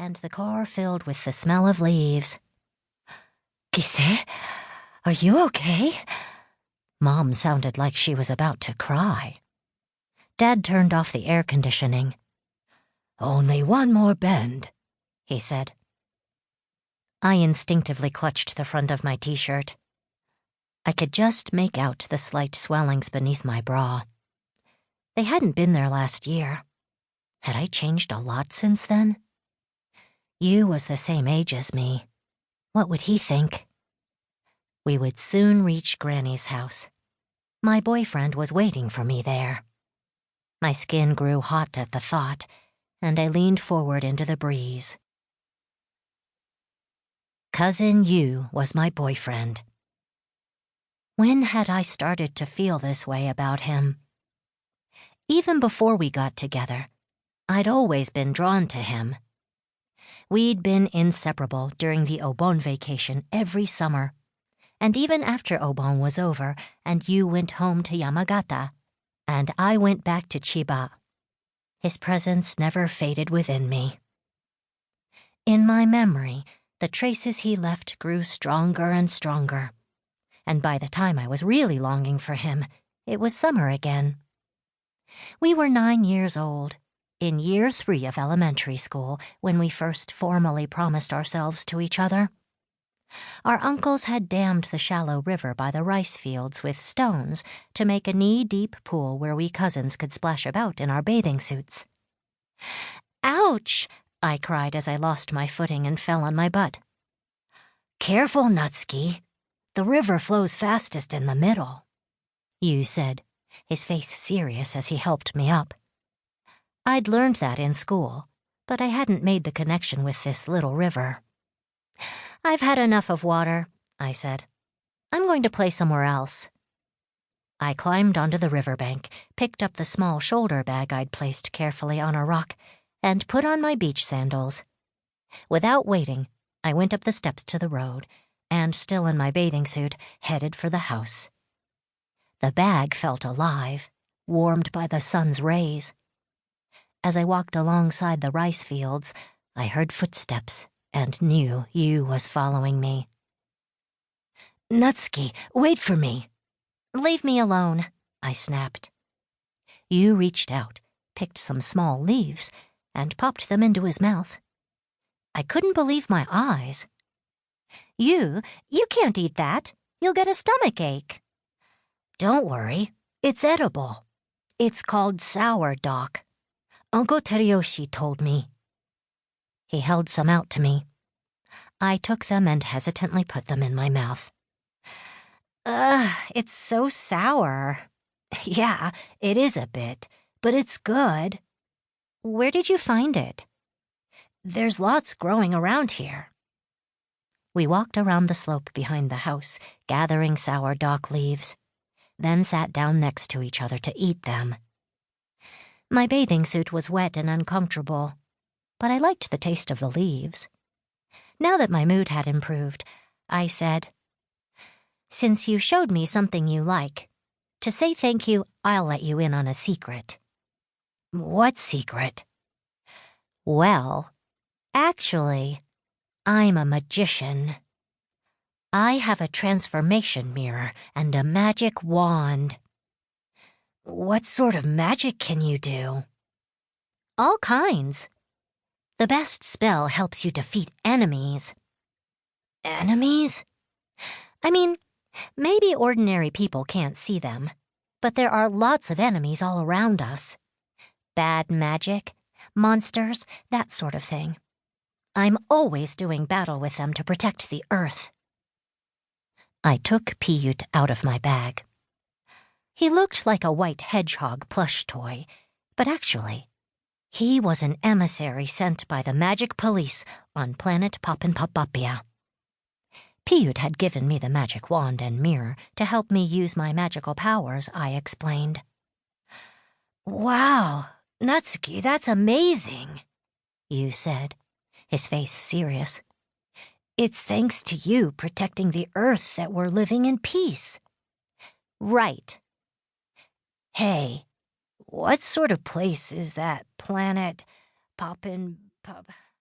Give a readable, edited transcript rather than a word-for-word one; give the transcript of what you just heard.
and the car filled with the smell of leaves. "Kise, are you okay?" Mom sounded like she was about to cry. Dad turned off the air conditioning. "Only one more bend," he said. I instinctively clutched the front of my t-shirt. I could just make out the slight swellings beneath my bra. They hadn't been there last year. Had I changed a lot since then? Yu was the same age as me. What would he think? We would soon reach Granny's house. My boyfriend was waiting for me there. My skin grew hot at the thought, and I leaned forward into the breeze. Cousin Yu was my boyfriend. When had I started to feel this way about him? Even before we got together, I'd always been drawn to him. We'd been inseparable during the Obon vacation every summer, and even after Obon was over and Yu went home to Yamagata, and I went back to Chiba, his presence never faded within me. In my memory, the traces he left grew stronger and stronger, and by the time I was really longing for him, it was summer again. We were 9 years old, in year 3 of elementary school, when we first formally promised ourselves to each other. Our uncles had dammed the shallow river by the rice fields with stones to make a knee-deep pool where we cousins could splash about in our bathing suits. "Ouch!" I cried as I lost my footing and fell on my butt. "Careful, Natsuki. The river flows fastest in the middle," Yu said, his face serious as he helped me up. I'd learned that in school, but I hadn't made the connection with this little river. "I've had enough of water," I said. "I'm going to play somewhere else." I climbed onto the riverbank, picked up the small shoulder bag I'd placed carefully on a rock, and put on my beach sandals. Without waiting, I went up the steps to the road, and still in my bathing suit, headed for the house. The bag felt alive, warmed by the sun's rays. As I walked alongside the rice fields, I heard footsteps and knew Yu was following me. "Natsuki, wait for me." "Leave me alone," I snapped. Yu reached out, picked some small leaves, and popped them into his mouth. I couldn't believe my eyes. "You can't eat that. You'll get a stomachache." "Don't worry, it's edible. It's called sourdough. Uncle Teruyoshi told me." He held some out to me. I took them and hesitantly put them in my mouth. It's so sour." "Yeah, it is a bit, but it's good." "Where did you find it?" "There's lots growing around here." We walked around the slope behind the house, gathering sourdough leaves, then sat down next to each other to eat them. My bathing suit was wet and uncomfortable, but I liked the taste of the leaves. Now that my mood had improved, I said, "Since you showed me something you like, to say thank you, I'll let you in on a secret." "What secret?" "Well, actually, I'm a magician. I have a transformation mirror and a magic wand." "What sort of magic can you do?" "All kinds. The best spell helps you defeat enemies." "Enemies?" "I mean, maybe ordinary people can't see them, but there are lots of enemies all around us. Bad magic, monsters, that sort of thing. I'm always doing battle with them to protect the Earth." I took Piyut out of my bag. He looked like a white hedgehog plush toy, but actually, he was an emissary sent by the magic police on planet Poppin'-Pop-Boppia. Piyut had given me the magic wand and mirror to help me use my magical powers, I explained. "Wow, Natsuki, that's amazing," Yu said, his face serious. "It's thanks to you protecting the Earth that we're living in peace." "Right." "Hey, what sort of place is that planet Poppin'-Pop?"